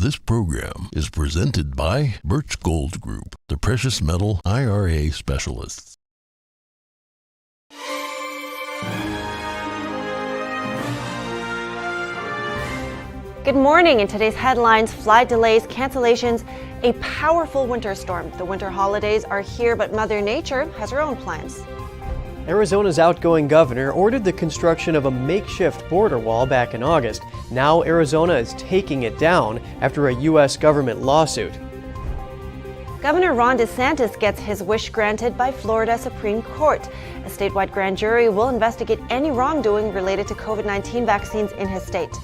This program is presented by Birch Gold Group, the precious metal IRA specialists. Good morning. In today's headlines, flight delays, cancellations, a powerful winter storm. The winter holidays are here, but Mother Nature has her own plans. Arizona's outgoing governor ordered the construction of a makeshift border wall back in August. Now Arizona is taking it down after a U.S. government lawsuit. Governor Ron DeSantis gets his wish granted by Florida Supreme Court. A statewide grand jury will investigate any wrongdoing related to COVID-19 vaccines in his state.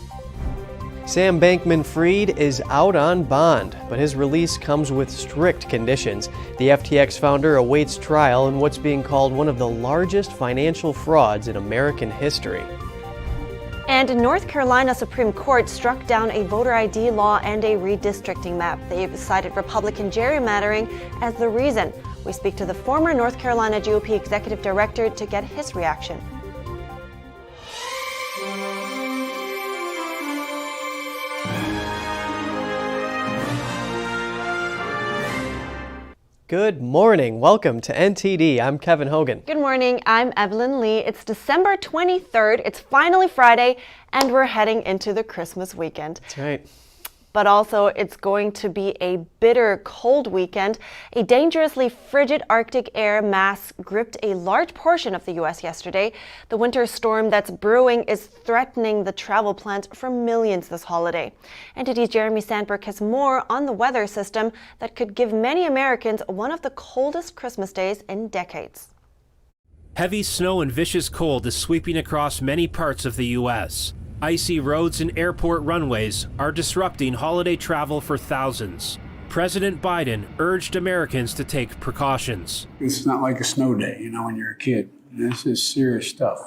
Sam Bankman-Fried is out on bond, but his release comes with strict conditions. The FTX founder awaits trial in what's being called one of the largest financial frauds in American history. And North Carolina Supreme Court struck down a voter ID law and a redistricting map. They've cited Republican gerrymandering as the reason. We speak to the former North Carolina GOP executive director to get his reaction. Good morning. Welcome to NTD. I'm Kevin Hogan. Good morning. I'm Evelyn Lee. It's December 23rd. It's finally Friday, and we're heading into the Christmas weekend. That's right. But also, it's going to be a bitter cold weekend. A dangerously frigid Arctic air mass gripped a large portion of the U.S. yesterday. The winter storm that's brewing is threatening the travel plans for millions this holiday. NTD's Jeremy Sandberg has more on the weather system that could give many Americans one of the coldest Christmas days in decades. Heavy snow and vicious cold is sweeping across many parts of the U.S. Icy roads and airport runways are disrupting holiday travel for thousands. President Biden urged Americans to take precautions. It's not like a snow day, when you're a kid. This is serious stuff.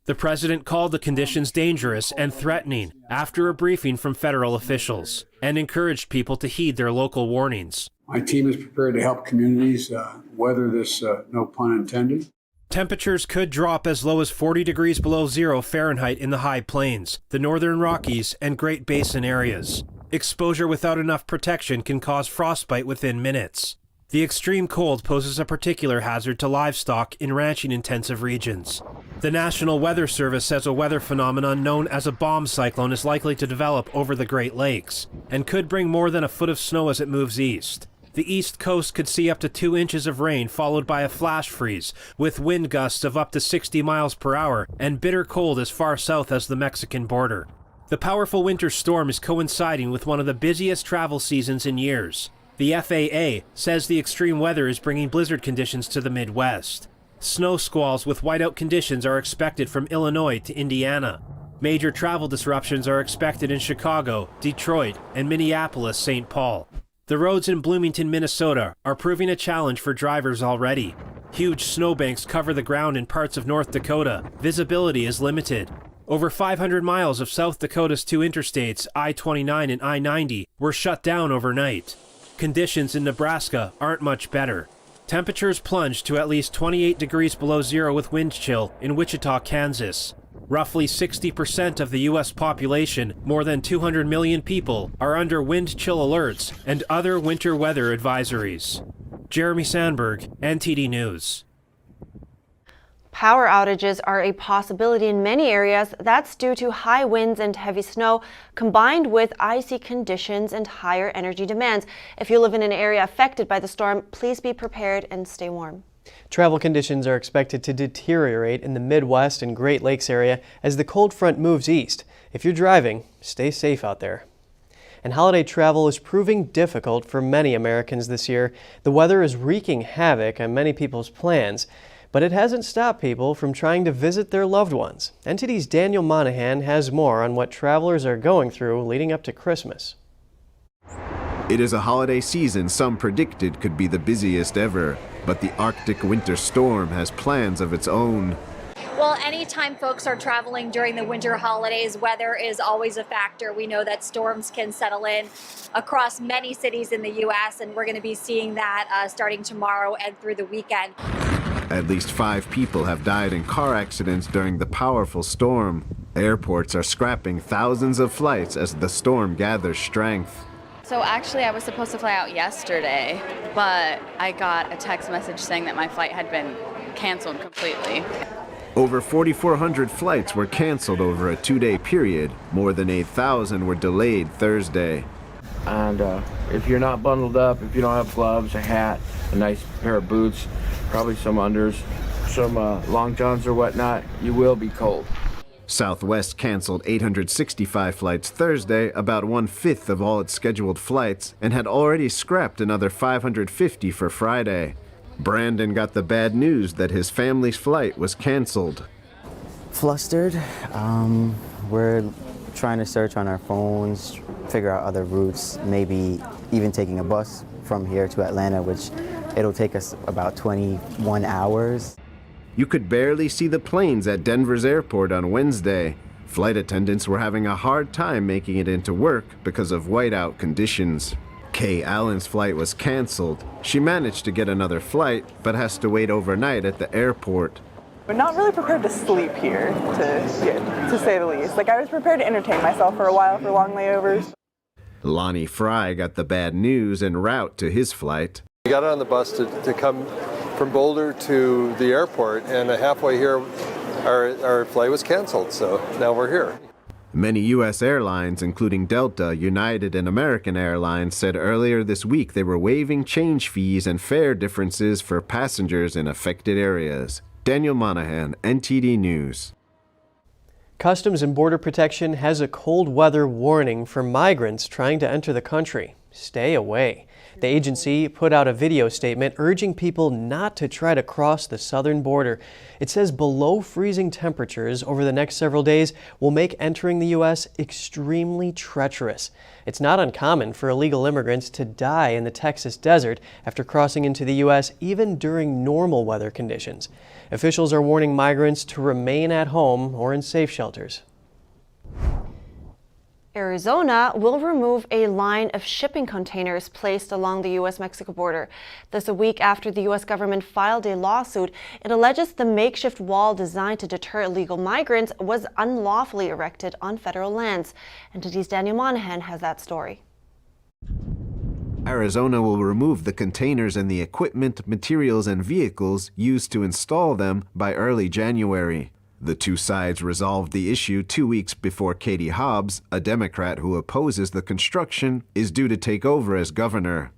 The president called the conditions dangerous and threatening after a briefing from federal officials and encouraged people to heed their local warnings. My team is prepared to help communities weather this, no pun intended. Temperatures could drop as low as 40 degrees below zero Fahrenheit in the high plains, the northern Rockies, and Great Basin areas. Exposure without enough protection can cause frostbite within minutes. The extreme cold poses a particular hazard to livestock in ranching-intensive regions. The National Weather Service says a weather phenomenon known as a bomb cyclone is likely to develop over the Great Lakes and could bring more than a foot of snow as it moves east. The East Coast could see up to 2 inches of rain followed by a flash freeze, with wind gusts of up to 60 miles per hour and bitter cold as far south as the Mexican border. The powerful winter storm is coinciding with one of the busiest travel seasons in years. The FAA says the extreme weather is bringing blizzard conditions to the Midwest. Snow squalls with whiteout conditions are expected from Illinois to Indiana. Major travel disruptions are expected in Chicago, Detroit, and Minneapolis-St. Paul. The roads in Bloomington, Minnesota are proving a challenge for drivers already. Huge snowbanks cover the ground in parts of North Dakota. Visibility is limited. Over 500 miles of South Dakota's 2 interstates, I-29 and I-90, were shut down overnight. Conditions in Nebraska aren't much better. Temperatures plunged to at least 28 degrees below zero with wind chill in Wichita, Kansas. Roughly 60% of the U.S. population, more than 200 million people, are under wind chill alerts and other winter weather advisories. Jeremy Sandberg, NTD News. Power outages are a possibility in many areas. That's due to high winds and heavy snow, combined with icy conditions and higher energy demands. If you live in an area affected by the storm, please be prepared and stay warm. Travel conditions are expected to deteriorate in the Midwest and Great Lakes area as the cold front moves east. If you're driving, stay safe out there. And holiday travel is proving difficult for many Americans this year. The weather is wreaking havoc on many people's plans, but it hasn't stopped people from trying to visit their loved ones. NTD's Daniel Monahan has more on what travelers are going through leading up to Christmas. It is a holiday season some predicted could be the busiest ever, but the Arctic winter storm has plans of its own. Well, anytime folks are traveling during the winter holidays, weather is always a factor. We know that storms can settle in across many cities in the U.S., and we're going to be seeing that starting tomorrow and through the weekend. At least 5 people have died in car accidents during the powerful storm. Airports are scrapping thousands of flights as the storm gathers strength. So actually I was supposed to fly out yesterday, but I got a text message saying that my flight had been canceled completely. Over 4,400 flights were canceled over a 2-day period. More than 8,000 were delayed Thursday. And if you're not bundled up, if you don't have gloves, a hat, a nice pair of boots, probably some unders, some long johns or whatnot, you will be cold. Southwest canceled 865 flights Thursday, about 1/5 of all its scheduled flights, and had already scrapped another 550 for Friday. Brandon got the bad news that his family's flight was canceled. Flustered. We're trying to search on our phones, figure out other routes, maybe even taking a bus from here to Atlanta, which it'll take us about 21 hours. You could barely see the planes at Denver's airport on Wednesday. Flight attendants were having a hard time making it into work because of whiteout conditions. Kay Allen's flight was canceled. She managed to get another flight, but has to wait overnight at the airport. We're not really prepared to sleep here, to say the least. Like, I was prepared to entertain myself for a while for long layovers. Lonnie Fry got the bad news en route to his flight. We got on the bus to come from Boulder to the airport, and halfway here, our flight was canceled, so now we're here. Many U.S. airlines, including Delta, United, and American Airlines, said earlier this week they were waiving change fees and fare differences for passengers in affected areas. Daniel Monahan, NTD News. Customs and Border Protection has a cold weather warning for migrants trying to enter the country. Stay away. The agency put out a video statement urging people not to try to cross the southern border. It says below freezing temperatures over the next several days will make entering the U.S. extremely treacherous. It's not uncommon for illegal immigrants to die in the Texas desert after crossing into the U.S. even during normal weather conditions. Officials are warning migrants to remain at home or in safe shelters. Arizona will remove a line of shipping containers placed along the U.S.-Mexico border. This a week after the U.S. government filed a lawsuit. It alleges the makeshift wall designed to deter illegal migrants was unlawfully erected on federal lands. NTD's Daniel Monahan has that story. Arizona will remove the containers and the equipment, materials, and vehicles used to install them by early January. The two sides resolved the issue 2 weeks before Katie Hobbs, a Democrat who opposes the construction, is due to take over as governor.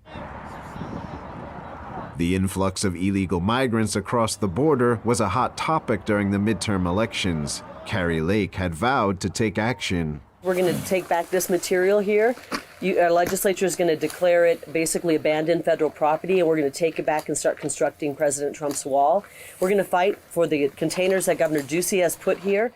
The influx of illegal migrants across the border was a hot topic during the midterm elections. Carrie Lake had vowed to take action. We're going to take back this material here. Our legislature is going to declare it basically abandoned federal property, and we're going to take it back and start constructing President Trump's wall. We're going to fight for the containers that Governor Ducey has put here.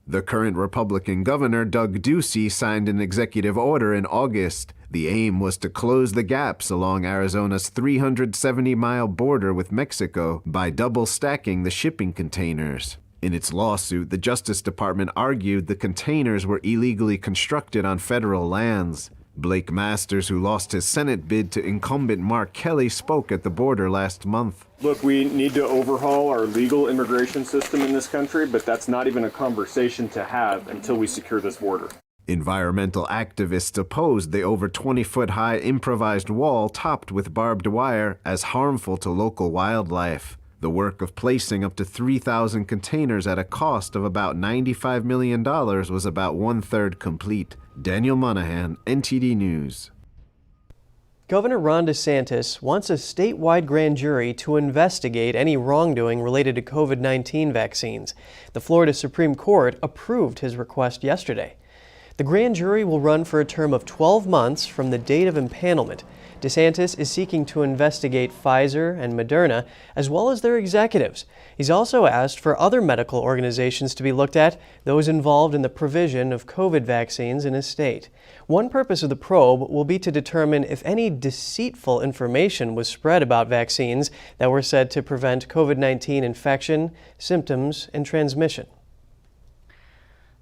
The current Republican governor, Doug Ducey, signed an executive order in August. The aim was to close the gaps along Arizona's 370-mile border with Mexico by double stacking the shipping containers. In its lawsuit, the Justice Department argued the containers were illegally constructed on federal lands. Blake Masters, who lost his Senate bid to incumbent Mark Kelly, spoke at the border last month. Look, we need to overhaul our legal immigration system in this country, but that's not even a conversation to have until we secure this border. Environmental activists opposed the over 20-foot-high improvised wall topped with barbed wire as harmful to local wildlife. The work of placing up to 3,000 containers at a cost of about $95 million was about 1/3 complete. Daniel Monahan, NTD News. Governor Ron DeSantis wants a statewide grand jury to investigate any wrongdoing related to COVID-19 vaccines. The Florida Supreme Court approved his request yesterday. The grand jury will run for a term of 12 months from the date of impanelment. DeSantis is seeking to investigate Pfizer and Moderna, as well as their executives. He's also asked for other medical organizations to be looked at, those involved in the provision of COVID vaccines in his state. One purpose of the probe will be to determine if any deceitful information was spread about vaccines that were said to prevent COVID-19 infection, symptoms, and transmission.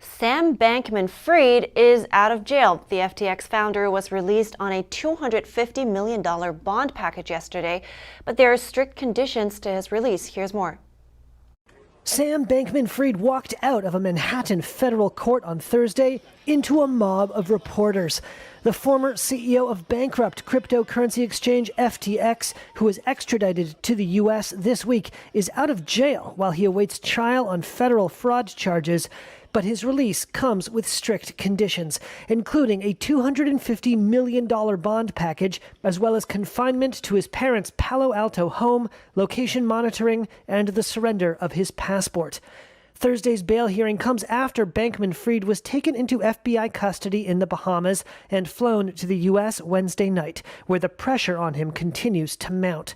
Sam Bankman-Fried is out of jail. The FTX founder was released on a $250 million bond package yesterday, but there are strict conditions to his release. Here's more. Sam Bankman-Fried walked out of a Manhattan federal court on Thursday into a mob of reporters. The former CEO of bankrupt cryptocurrency exchange FTX, who was extradited to the U.S. this week, is out of jail while he awaits trial on federal fraud charges. But his release comes with strict conditions, including a $250 million bond package, as well as confinement to his parents' Palo Alto home, location monitoring, and the surrender of his passport. Thursday's bail hearing comes after Bankman-Fried was taken into FBI custody in the Bahamas and flown to the U.S. Wednesday night, where the pressure on him continues to mount.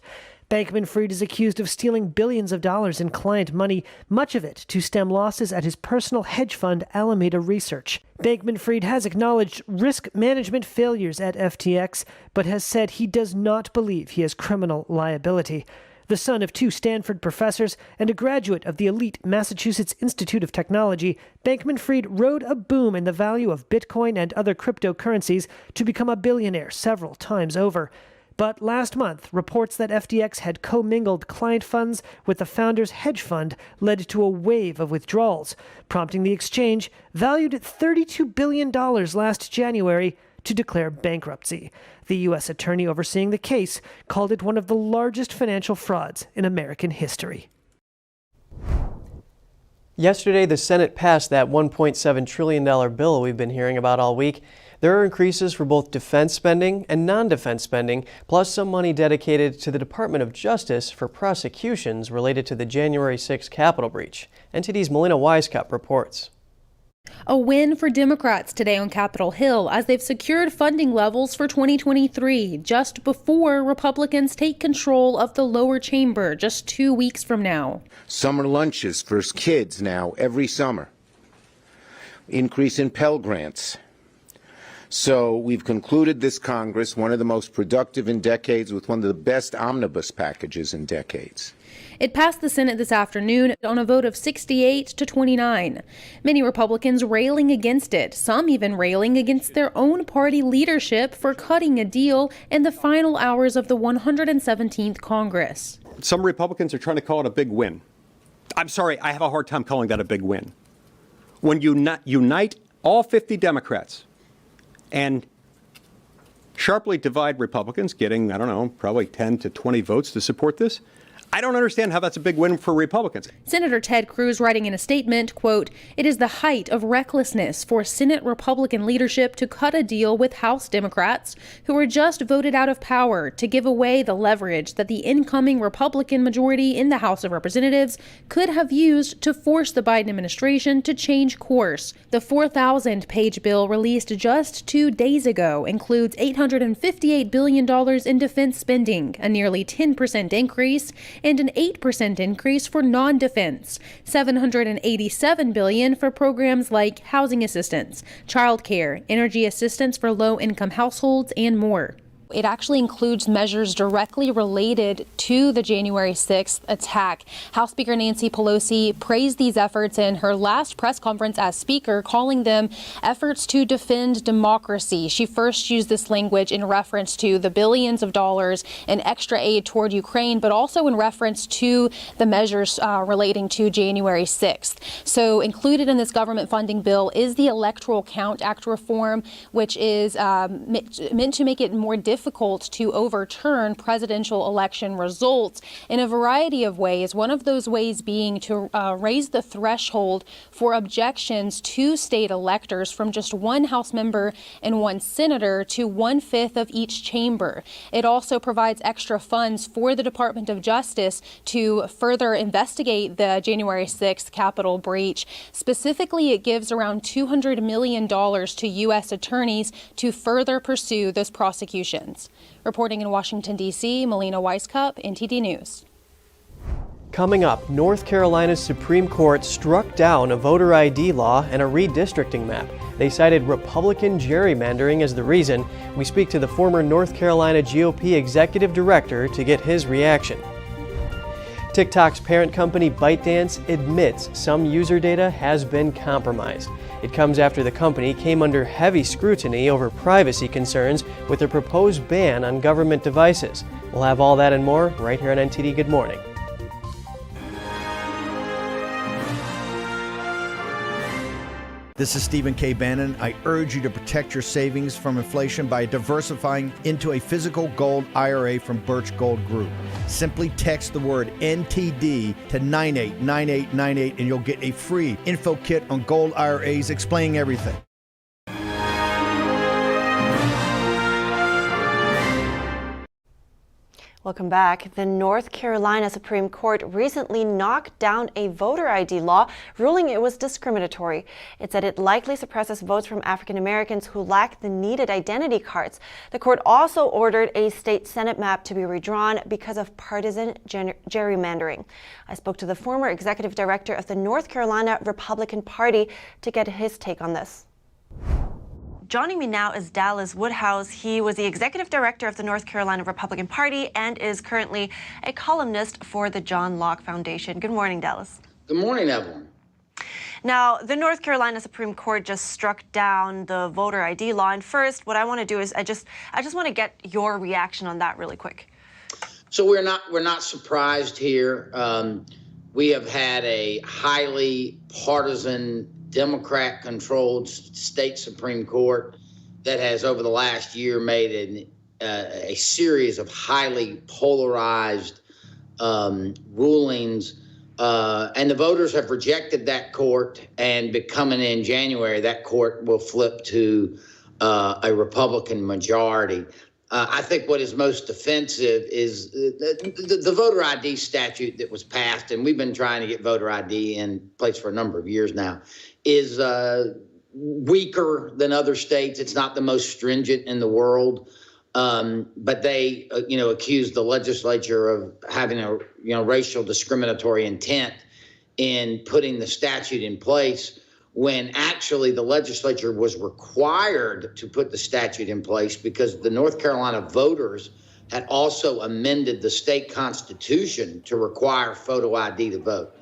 Bankman-Fried is accused of stealing billions of dollars in client money, much of it to stem losses at his personal hedge fund Alameda Research. Bankman-Fried has acknowledged risk management failures at FTX, but has said he does not believe he has criminal liability. The son of two Stanford professors and a graduate of the elite Massachusetts Institute of Technology, Bankman-Fried rode a boom in the value of Bitcoin and other cryptocurrencies to become a billionaire several times over. But last month, reports that FTX had commingled client funds with the founder's hedge fund led to a wave of withdrawals, prompting the exchange, valued at $32 billion last January, to declare bankruptcy. The U.S. attorney overseeing the case called it one of the largest financial frauds in American history. Yesterday, the Senate passed that $1.7 trillion bill we've been hearing about all week. There are increases for both defense spending and non-defense spending, plus some money dedicated to the Department of Justice for prosecutions related to the January 6 Capitol breach. NTD's Melina Weisskopf reports. A win for Democrats today on Capitol Hill as they've secured funding levels for 2023, just before Republicans take control of the lower chamber just 2 weeks from now. Summer lunches for kids now every summer. Increase in Pell Grants. So we've concluded this Congress, one of the most productive in decades, with one of the best omnibus packages in decades. It passed the Senate this afternoon on a vote of 68 to 29. Many Republicans railing against it, some even railing against their own party leadership for cutting a deal in the final hours of the 117th Congress. Some Republicans are trying to call it a big win. I'm sorry, I have a hard time calling that a big win. When you unite all 50 Democrats and sharply divide Republicans, getting, I don't know, probably 10 to 20 votes to support this, I don't understand how that's a big win for Republicans. Senator Ted Cruz writing in a statement, quote, "It is the height of recklessness for Senate Republican leadership to cut a deal with House Democrats who were just voted out of power to give away the leverage that the incoming Republican majority in the House of Representatives could have used to force the Biden administration to change course. The 4,000-page bill released just 2 days ago includes $858 billion in defense spending, a nearly 10% increase, and an 8% increase for non-defense, $787 billion for programs like housing assistance, childcare, energy assistance for low-income households, and more. It actually includes measures directly related to the January 6th attack. House Speaker Nancy Pelosi praised these efforts in her last press conference as Speaker, calling them efforts to defend democracy. She first used this language in reference to the billions of dollars in extra aid toward Ukraine, but also in reference to the measures relating to January 6th. So included in this government funding bill is the Electoral Count Act reform, which is meant to make it more difficult to overturn presidential election results in a variety of ways. One of those ways being to raise the threshold for objections to state electors from just one House member and one senator to 1/5 of each chamber. It also provides extra funds for the Department of Justice to further investigate the January 6th Capitol breach. Specifically, it gives around $200 million to U.S. attorneys to further pursue those prosecutions. Reporting in Washington, D.C., Melina Weisskopf, NTD News. Coming up, North Carolina's Supreme Court struck down a voter ID law and a redistricting map. They cited Republican gerrymandering as the reason. We speak to the former North Carolina GOP executive director to get his reaction. TikTok's parent company Bytedance admits some user data has been compromised. It comes after the company came under heavy scrutiny over privacy concerns with a proposed ban on government devices. We'll have all that and more right here on NTD Good Morning. This is Stephen K. Bannon. I urge you to protect your savings from inflation by diversifying into a physical gold IRA from Birch Gold Group. Simply text the word NTD to 989898 and you'll get a free info kit on gold IRAs explaining everything. Welcome back. The North Carolina Supreme Court recently knocked down a voter ID law, ruling it was discriminatory. It said it likely suppresses votes from African Americans who lack the needed identity cards. The court also ordered a state Senate map to be redrawn because of partisan gerrymandering. I spoke to the former executive director of the North Carolina Republican Party to get his take on this. Joining me now is Dallas Woodhouse. He was the executive director of the North Carolina Republican Party and is currently a columnist for the John Locke Foundation. Good morning, Dallas. Good morning, Evelyn. Now, the North Carolina Supreme Court just struck down the voter ID law. And first, what I want to do is I just want to get your reaction on that really quick. So we're not surprised here. We have had a highly partisan Democrat-controlled state Supreme Court that has, over the last year, made a series of highly polarized rulings, and the voters have rejected that court. And coming in January, that court will flip to a Republican majority. I think what is most offensive is the voter ID statute that was passed, and we've been trying to get voter ID in place for a number of years now, is weaker than other states. It's not the most stringent in the world, but they, accused the legislature of having a, racial discriminatory intent in putting the statute in place, when actually the legislature was required to put the statute in place because the North Carolina voters had also amended the state constitution to require photo ID to vote.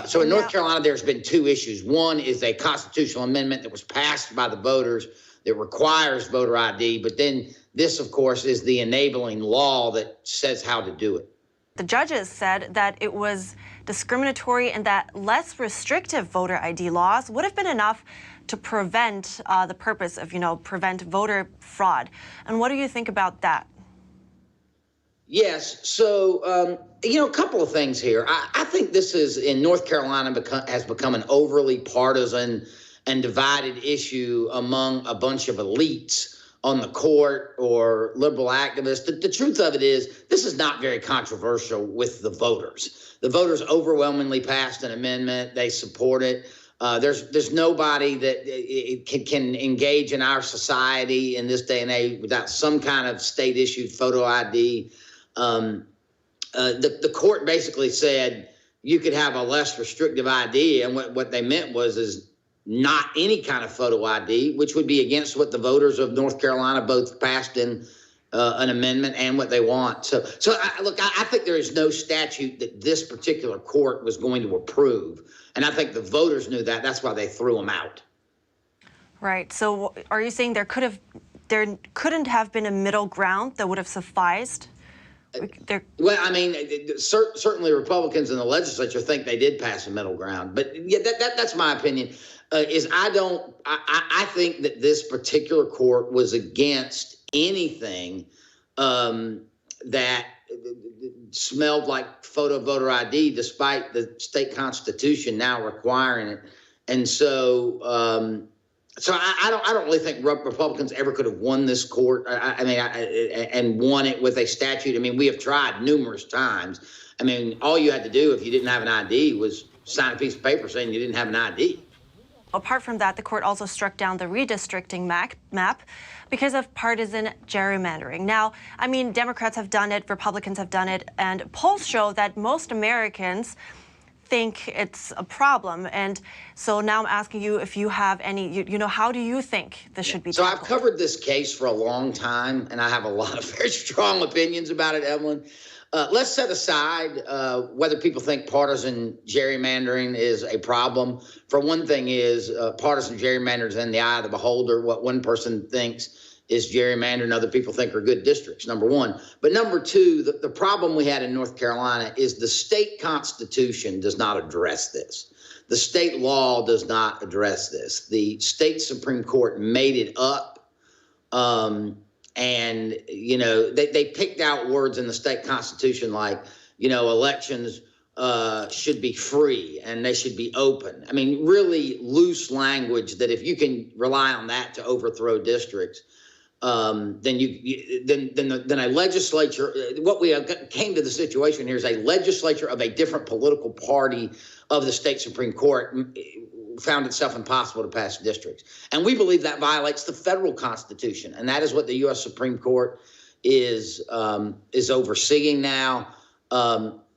So in North Carolina, there's been two issues. One is a constitutional amendment that was passed by the voters that requires voter ID. But then this, of course, is the enabling law that says how to do it. The judges said that it was discriminatory and that less restrictive voter ID laws would have been enough to prevent the purpose of, prevent voter fraud. And what do you think about that? Yes. So, a couple of things here. I think this is, in North Carolina, has become an overly partisan and divided issue among a bunch of elites on the court or liberal activists. The truth of it is, this is not very controversial with the voters. The voters overwhelmingly passed an amendment. They support it. There's nobody that can engage in our society in this day and age without some kind of state-issued photo ID. The court basically said you could have a less restrictive ID, and what they meant is not any kind of photo ID, which would be against what the voters of North Carolina both passed in an amendment and what they want. So I think there is no statute that this particular court was going to approve, and I think the voters knew that. That's why they threw them out. Right. So are you saying there couldn't have been a middle ground that would have sufficed? Well, I mean, certainly Republicans in the legislature think they did pass a middle ground, but yeah, that's my opinion. I think that this particular court was against anything that smelled like photo voter ID, despite the state constitution now requiring it. And so, I don't really think Republicans ever could have won this court. And won it with a statute. I mean, we have tried numerous times. I mean, all you had to do if you didn't have an ID was sign a piece of paper saying you didn't have an ID. Apart from that, the court also struck down the redistricting map because of partisan gerrymandering. Now, I mean, Democrats have done it, Republicans have done it, and polls show that most Americans think it's a problem. And so now I'm asking you if you have any, how do you think this should be tackled? So I've covered this case for a long time, and I have a lot of very strong opinions about it, Evelyn. Let's set aside whether people think partisan gerrymandering is a problem. For one thing is partisan gerrymandering is in the eye of the beholder. What one person thinks is gerrymandering, other people think are good districts, number one. But number two, the problem we had in North Carolina is the state constitution does not address this. The state law does not address this. The state Supreme Court made it up. And, they picked out words in the state constitution like, elections should be free and they should be open. I mean, really loose language that if you can rely on that to overthrow districts, then a legislature, what we came to the situation here is a legislature of a different political party of the state Supreme Court found itself impossible to pass districts. And we believe that violates the federal Constitution. And that is what the U.S. Supreme Court is overseeing now.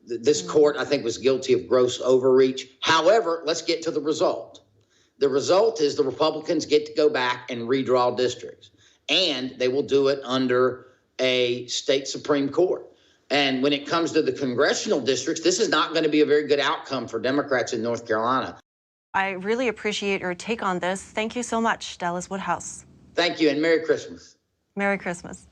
This court, I think, was guilty of gross overreach. However, let's get to the result. The result is the Republicans get to go back and redraw districts. And they will do it under a state Supreme Court. And when it comes to the congressional districts, this is not going to be a very good outcome for Democrats in North Carolina. I really appreciate your take on this. Thank you so much, Dallas Woodhouse. Thank you, and Merry Christmas. Merry Christmas.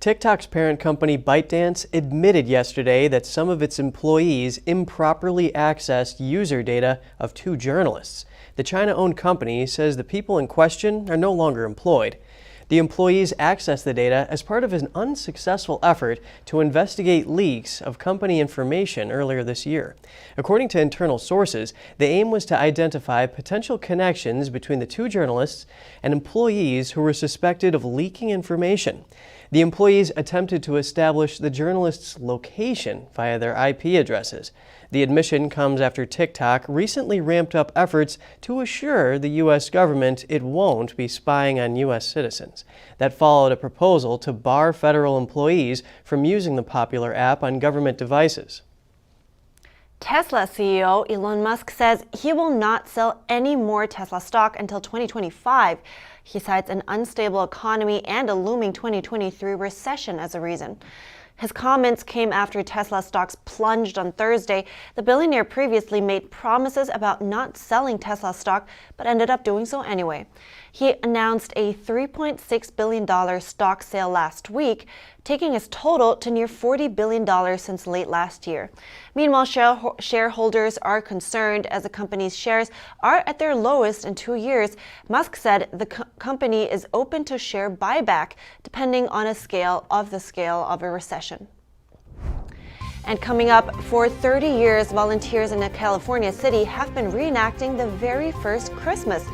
TikTok's parent company Bytedance admitted yesterday that some of its employees improperly accessed user data of 2 journalists. The China-owned company says the people in question are no longer employed. The employees accessed the data as part of an unsuccessful effort to investigate leaks of company information earlier this year. According to internal sources, the aim was to identify potential connections between the 2 journalists and employees who were suspected of leaking information. The employees attempted to establish the journalists' location via their IP addresses. The admission comes after TikTok recently ramped up efforts to assure the U.S. government it won't be spying on U.S. citizens. That followed a proposal to bar federal employees from using the popular app on government devices. Tesla CEO Elon Musk says he will not sell any more Tesla stock until 2025. He cites an unstable economy and a looming 2023 recession as a reason. His comments came after Tesla stocks plunged on Thursday. The billionaire previously made promises about not selling Tesla stock, but ended up doing so anyway. He announced a $3.6 billion stock sale last week, taking his total to near $40 billion since late last year. Meanwhile, shareholders are concerned as the company's shares are at their lowest in 2 years. Musk said the company is open to share buyback, depending on the scale of a recession. And coming up, for 30 years, volunteers in a California city have been reenacting the very first Christmas.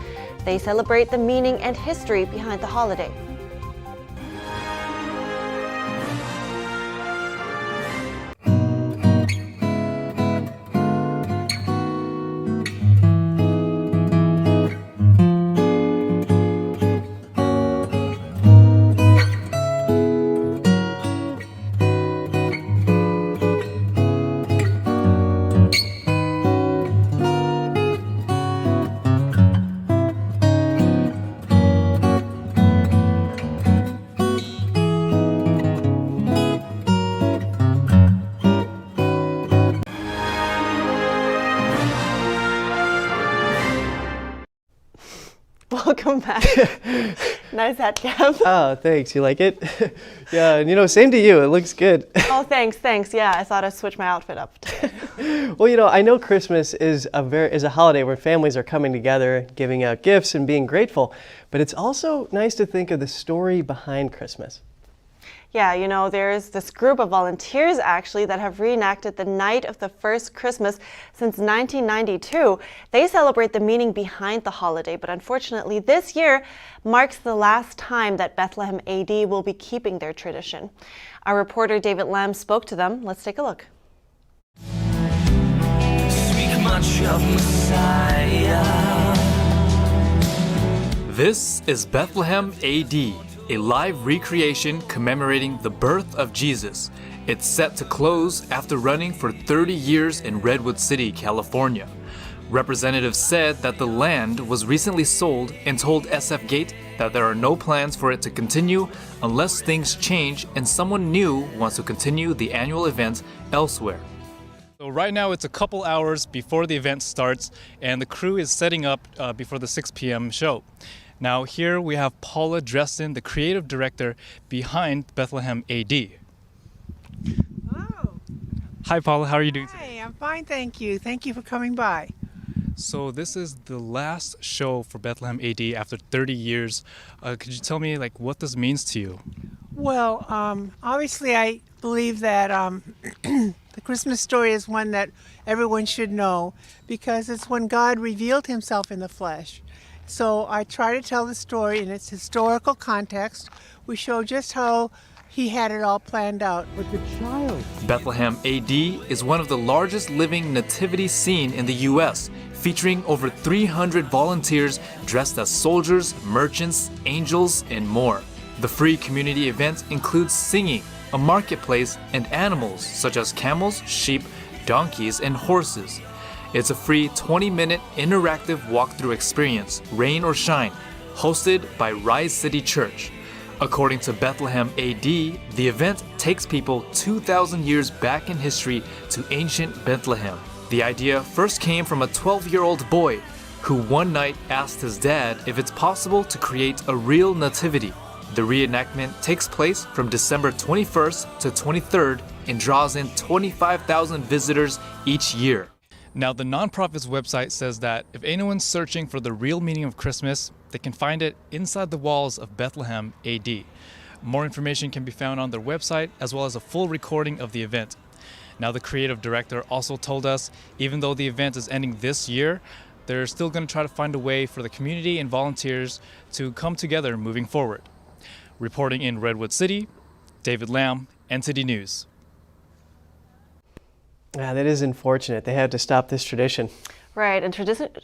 They celebrate the meaning and history behind the holiday. Welcome back. Nice hat, Kev. Oh, thanks. You like it? Yeah, and same to you. It looks good. Oh, thanks. Yeah, I thought I'd switch my outfit up. Well, I know Christmas is a holiday where families are coming together, giving out gifts and being grateful, but it's also nice to think of the story behind Christmas. Yeah, there's this group of volunteers actually that have reenacted the night of the first Christmas since 1992. They celebrate the meaning behind the holiday, but unfortunately this year marks the last time that Bethlehem AD will be keeping their tradition. Our reporter David Lamb spoke to them. Let's take a look. Speak much of Messiah. This is Bethlehem AD. A live recreation commemorating the birth of Jesus. It's set to close after running for 30 years in Redwood City, California. Representatives said that the land was recently sold and told SF Gate that there are no plans for it to continue unless things change and someone new wants to continue the annual event elsewhere. So right now it's a couple hours before the event starts and the crew is setting up before the 6 p.m. show. Now here we have Paula Dresden, the creative director behind Bethlehem AD. Hi, Paula. How are you doing today? Hey, I'm fine, thank you. Thank you for coming by. So this is the last show for Bethlehem AD after 30 years. Could you tell me what this means to you? Well, obviously I believe that the Christmas story is one that everyone should know because it's when God revealed himself in the flesh. So I try to tell the story in its historical context. We show just how he had it all planned out. But the child. Bethlehem AD is one of the largest living nativity scene in the U.S., featuring over 300 volunteers dressed as soldiers, merchants, angels, and more. The free community event includes singing, a marketplace, and animals such as camels, sheep, donkeys, and horses. It's a free 20-minute interactive walkthrough experience, rain or shine, hosted by Rise City Church. According to Bethlehem AD, the event takes people 2,000 years back in history to ancient Bethlehem. The idea first came from a 12-year-old boy who one night asked his dad if it's possible to create a real nativity. The reenactment takes place from December 21st to 23rd and draws in 25,000 visitors each year. Now, the nonprofit's website says that if anyone's searching for the real meaning of Christmas, they can find it inside the walls of Bethlehem AD. More information can be found on their website, as well as a full recording of the event. Now, the creative director also told us, even though the event is ending this year, they're still going to try to find a way for the community and volunteers to come together moving forward. Reporting in Redwood City, David Lamb, NTD News. Yeah, that is unfortunate. They had to stop this tradition. Right, and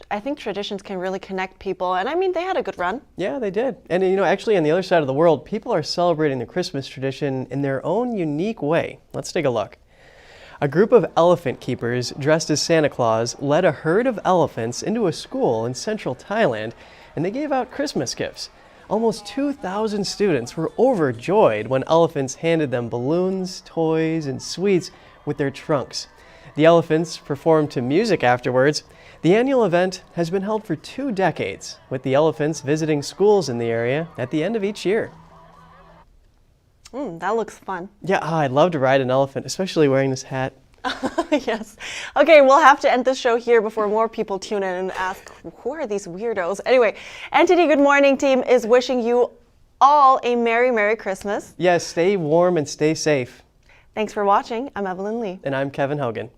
I think traditions can really connect people, and I mean, they had a good run. Yeah, they did. And actually on the other side of the world, people are celebrating the Christmas tradition in their own unique way. Let's take a look. A group of elephant keepers dressed as Santa Claus led a herd of elephants into a school in central Thailand, and they gave out Christmas gifts. Almost 2,000 students were overjoyed when elephants handed them balloons, toys, and sweets with their trunks. The elephants performed to music afterwards. The annual event has been held for 2 decades, with the elephants visiting schools in the area at the end of each year. That looks fun. Yeah, I'd love to ride an elephant, especially wearing this hat. Yes. Okay, we'll have to end this show here before more people tune in and ask, who are these weirdos? Anyway, NTD Good Morning team is wishing you all a Merry, Merry Christmas. Yes, stay warm and stay safe. Thanks for watching. I'm Evelyn Lee. And I'm Kevin Hogan.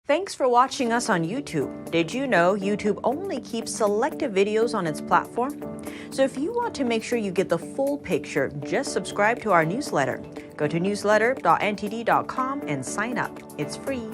Thanks for watching us on YouTube. Did you know YouTube only keeps selective videos on its platform? So if you want to make sure you get the full picture, just subscribe to our newsletter. Go to newsletter.ntd.com and sign up. It's free.